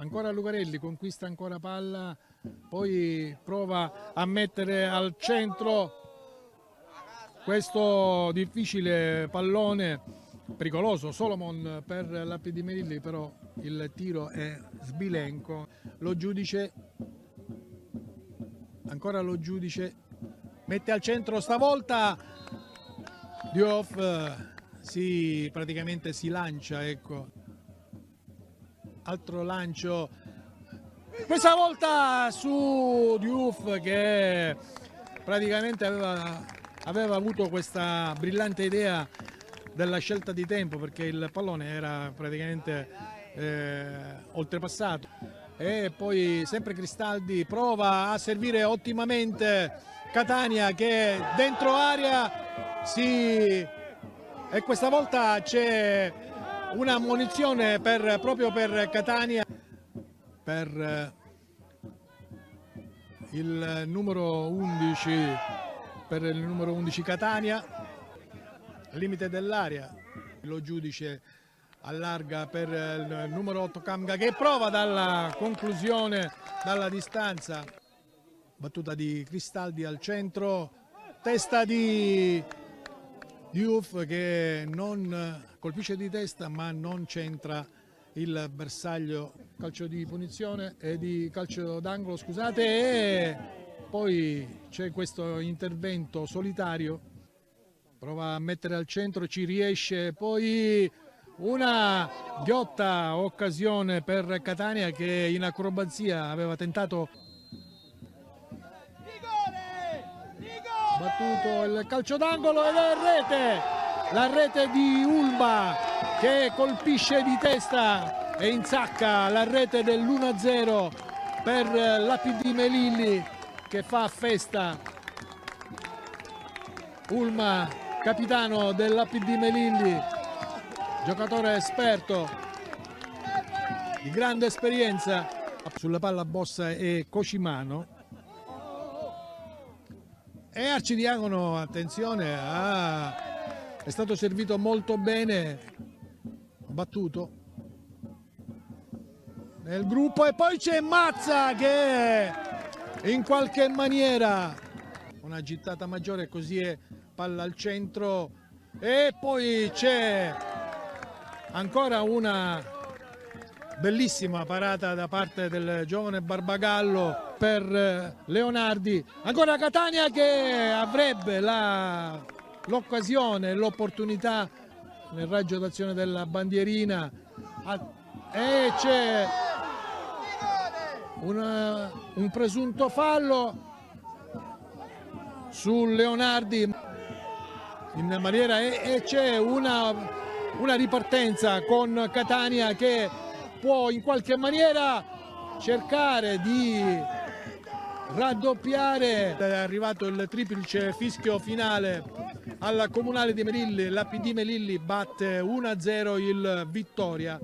ancora Lucarelli, conquista ancora palla, poi prova a mettere al centro questo difficile pallone, pericoloso, Solomon per l'APD Melilli, però il tiro è sbilenco. Lo giudice, ancora lo giudice, mette al centro stavolta Diouf, praticamente si lancia, ecco. Altro lancio, questa volta su Diouf che praticamente aveva avuto questa brillante idea della scelta di tempo, perché il pallone era praticamente oltrepassato, e poi sempre Cristaldi prova a servire ottimamente Catania che dentro area e questa volta c'è una ammonizione proprio per Catania, per il numero 11 Catania, limite dell'area. Lo giudice allarga per il numero 8 Kamga che prova dalla conclusione, dalla distanza. Battuta di Cristaldi al centro, testa di Diouf che non colpisce di testa ma non centra il bersaglio. Calcio di punizione e di calcio d'angolo, scusate, e poi c'è questo intervento solitario, prova a mettere al centro, ci riesce, poi una ghiotta occasione per Catania che in acrobazia aveva tentato. Battuto il calcio d'angolo ed è rete, la rete di Ulma che colpisce di testa e insacca la rete dell'1-0 per l'APD Melilli che fa festa. Ulma, capitano dell'APD Melilli, giocatore esperto, di grande esperienza. Sulla palla Bossa e Cocimano. E Arcidiacono, attenzione, è stato servito molto bene, battuto nel gruppo, e poi c'è Mazza che in qualche maniera una gittata maggiore, così è palla al centro, e poi c'è ancora una bellissima parata da parte del giovane Barbagallo per Leonardi. Ancora Catania che avrebbe l'occasione, l'opportunità nel raggio d'azione della bandierina, e c'è un presunto fallo su Leonardi in maniera, e c'è una ripartenza con Catania che può in qualche maniera cercare di raddoppiare. È arrivato il triplice fischio finale alla Comunale di Melilli, l'APD Melilli batte 1-0 il Vittoria.